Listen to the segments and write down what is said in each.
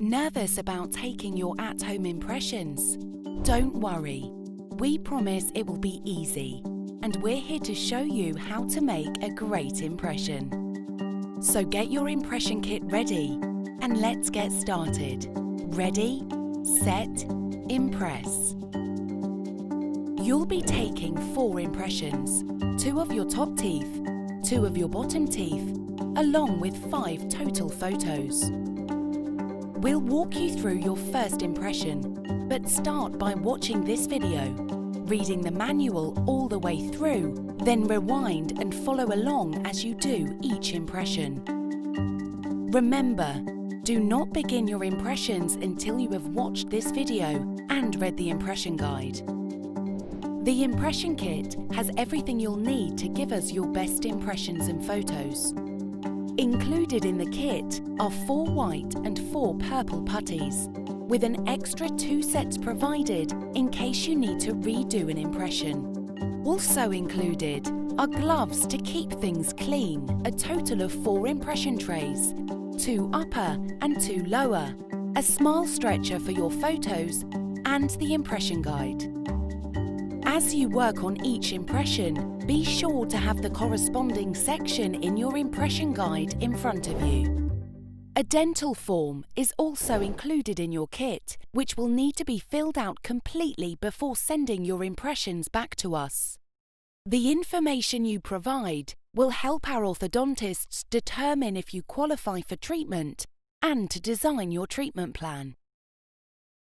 Nervous about taking your at-home impressions? Don't worry. We promise it will be easy, and we're here to show you how to make a great impression. So get your impression kit ready, and let's get started. Ready, set, impress. You'll be taking 4 impressions, 2 of your top teeth, 2 of your bottom teeth, along with 5 total photos. We'll walk you through your first impression, but start by watching this video, reading the manual all the way through, then rewind and follow along as you do each impression. Remember, do not begin your impressions until you have watched this video and read the impression guide. The impression kit has everything you'll need to give us your best impressions and photos. Included in the kit are 4 white and 4 purple putties, with an extra 2 sets provided in case you need to redo an impression. Also included are gloves to keep things clean, a total of 4 impression trays, 2 upper and 2 lower, a smile stretcher for your photos, and the impression guide. As you work on each impression, be sure to have the corresponding section in your impression guide in front of you. A dental form is also included in your kit, which will need to be filled out completely before sending your impressions back to us. The information you provide will help our orthodontists determine if you qualify for treatment and to design your treatment plan.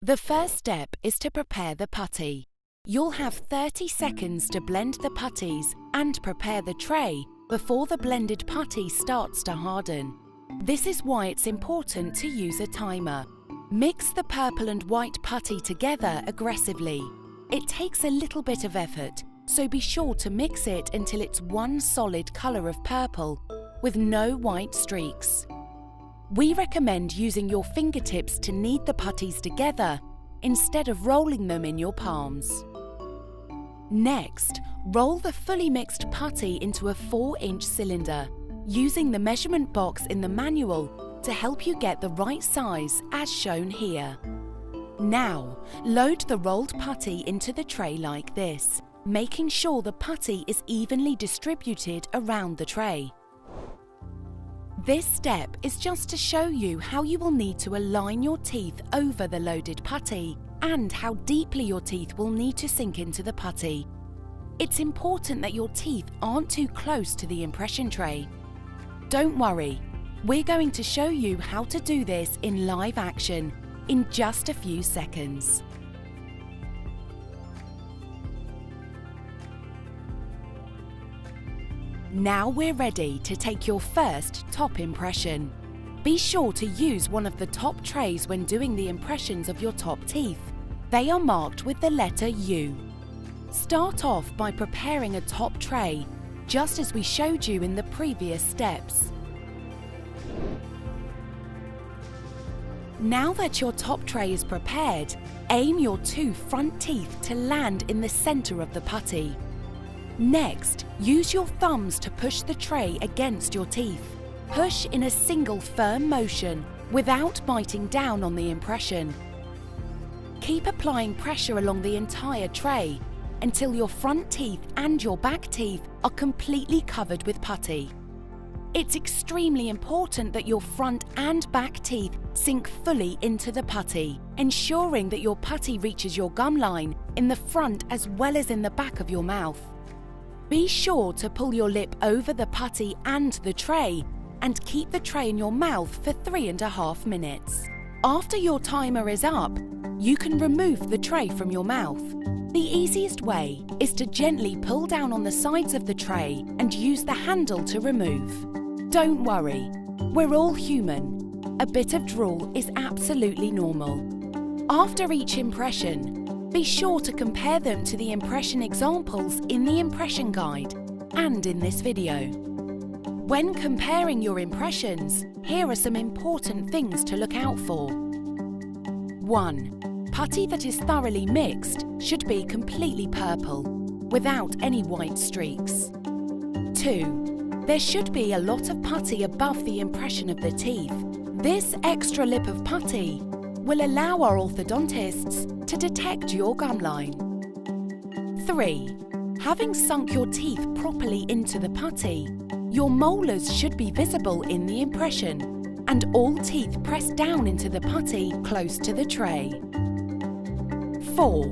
The first step is to prepare the putty. You'll have 30 seconds to blend the putties and prepare the tray before the blended putty starts to harden. This is why it's important to use a timer. Mix the purple and white putty together aggressively. It takes a little bit of effort, so be sure to mix it until it's one solid colour of purple, with no white streaks. We recommend using your fingertips to knead the putties together instead of rolling them in your palms. Next, roll the fully mixed putty into a 4-inch cylinder, using the measurement box in the manual to help you get the right size as shown here. Now, load the rolled putty into the tray like this, making sure the putty is evenly distributed around the tray. This step is just to show you how you will need to align your teeth over the loaded putty and how deeply your teeth will need to sink into the putty. It's important that your teeth aren't too close to the impression tray. Don't worry, we're going to show you how to do this in live action in just a few seconds. Now we're ready to take your first top impression. Be sure to use one of the top trays when doing the impressions of your top teeth. They are marked with the letter U. Start off by preparing a top tray, just as we showed you in the previous steps. Now that your top tray is prepared, aim your 2 front teeth to land in the center of the putty. Next, use your thumbs to push the tray against your teeth. Push in a single firm motion without biting down on the impression. Keep applying pressure along the entire tray until your front teeth and your back teeth are completely covered with putty. It's extremely important that your front and back teeth sink fully into the putty, ensuring that your putty reaches your gum line in the front as well as in the back of your mouth. Be sure to pull your lip over the putty and the tray and keep the tray in your mouth for 3.5 minutes. After your timer is up, you can remove the tray from your mouth. The easiest way is to gently pull down on the sides of the tray and use the handle to remove. Don't worry, we're all human. A bit of drool is absolutely normal. After each impression, be sure to compare them to the impression examples in the impression guide and in this video. When comparing your impressions, here are some important things to look out for. 1. Putty that is thoroughly mixed should be completely purple, without any white streaks. 2. There should be a lot of putty above the impression of the teeth. This extra lip of putty will allow our orthodontists to detect your gum line. 3. Having sunk your teeth properly into the putty, your molars should be visible in the impression, and all teeth pressed down into the putty close to the tray. 4.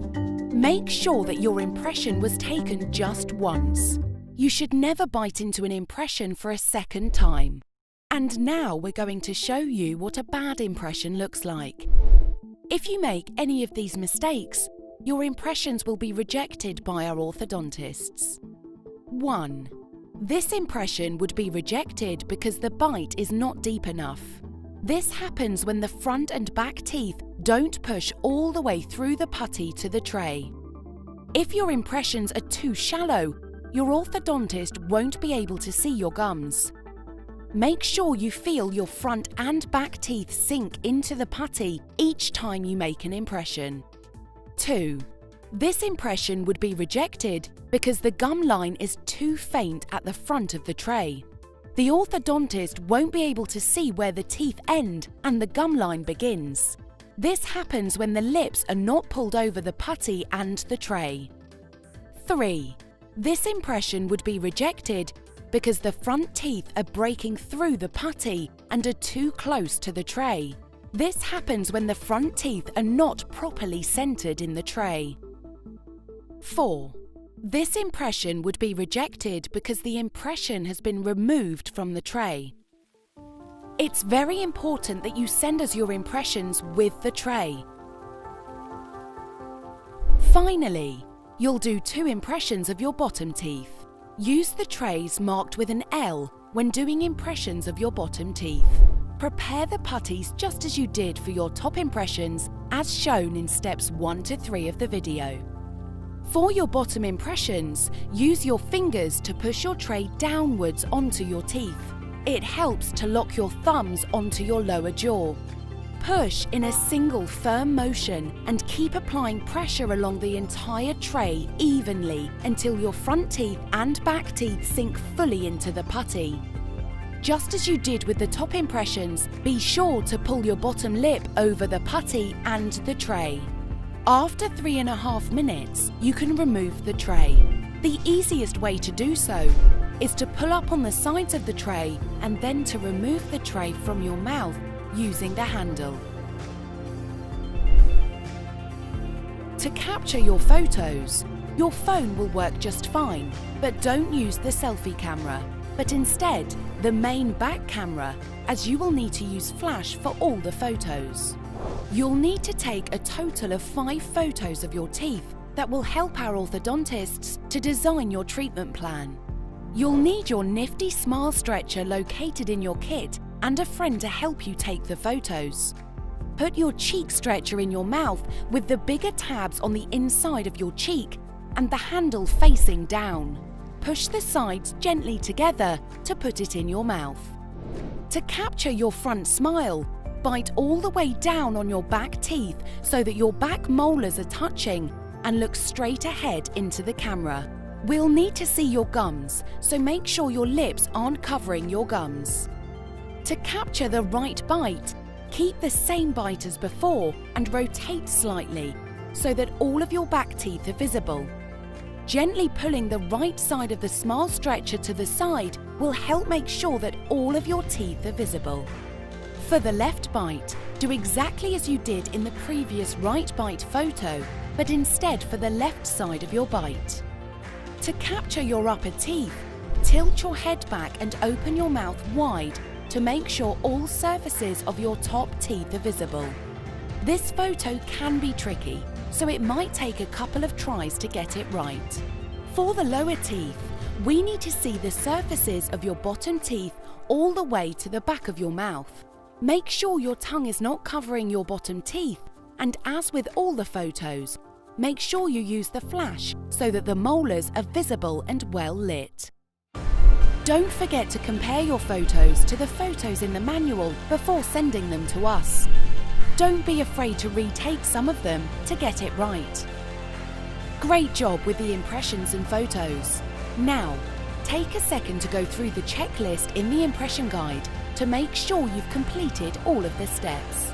Make sure that your impression was taken just once. You should never bite into an impression for a second time. And now we're going to show you what a bad impression looks like. If you make any of these mistakes, your impressions will be rejected by our orthodontists. 1. This impression would be rejected because the bite is not deep enough. This happens when the front and back teeth don't push all the way through the putty to the tray. If your impressions are too shallow, your orthodontist won't be able to see your gums. Make sure you feel your front and back teeth sink into the putty each time you make an impression. 2. This impression would be rejected because the gum line is too faint at the front of the tray. The orthodontist won't be able to see where the teeth end and the gum line begins. This happens when the lips are not pulled over the putty and the tray. 3. This impression would be rejected because the front teeth are breaking through the putty and are too close to the tray. This happens when the front teeth are not properly centered in the tray. 4. This impression would be rejected because the impression has been removed from the tray. It's very important that you send us your impressions with the tray. Finally, you'll do 2 impressions of your bottom teeth. Use the trays marked with an L when doing impressions of your bottom teeth. Prepare the putties just as you did for your top impressions as shown in steps 1 to 3 of the video. For your bottom impressions, use your fingers to push your tray downwards onto your teeth. It helps to lock your thumbs onto your lower jaw. Push in a single firm motion and keep applying pressure along the entire tray evenly until your front teeth and back teeth sink fully into the putty. Just as you did with the top impressions, be sure to pull your bottom lip over the putty and the tray. After 3.5 minutes, you can remove the tray. The easiest way to do so is to pull up on the sides of the tray and then to remove the tray from your mouth using the handle. To capture your photos, your phone will work just fine, but don't use the selfie camera, but instead the main back camera, as you will need to use flash for all the photos. You'll need to take a total of 5 photos of your teeth that will help our orthodontists to design your treatment plan. You'll need your nifty smile stretcher located in your kit and a friend to help you take the photos. Put your cheek stretcher in your mouth with the bigger tabs on the inside of your cheek and the handle facing down. Push the sides gently together to put it in your mouth. To capture your front smile, bite all the way down on your back teeth so that your back molars are touching and look straight ahead into the camera. We'll need to see your gums, so make sure your lips aren't covering your gums. To capture the right bite, keep the same bite as before and rotate slightly so that all of your back teeth are visible. Gently pulling the right side of the smile stretcher to the side will help make sure that all of your teeth are visible. For the left bite, do exactly as you did in the previous right bite photo, but instead for the left side of your bite. To capture your upper teeth, tilt your head back and open your mouth wide to make sure all surfaces of your top teeth are visible. This photo can be tricky, so it might take a couple of tries to get it right. For the lower teeth, we need to see the surfaces of your bottom teeth all the way to the back of your mouth. Make sure your tongue is not covering your bottom teeth, and as with all the photos, make sure you use the flash so that the molars are visible and well lit. Don't forget to compare your photos to the photos in the manual before sending them to us. Don't be afraid to retake some of them to get it right. Great job with the impressions and photos. Now, take a second to go through the checklist in the impression guide to make sure you've completed all of the steps.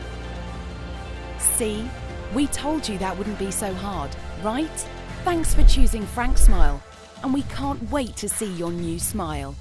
See? We told you that wouldn't be so hard, right? Thanks for choosing Franksmile, and we can't wait to see your new smile.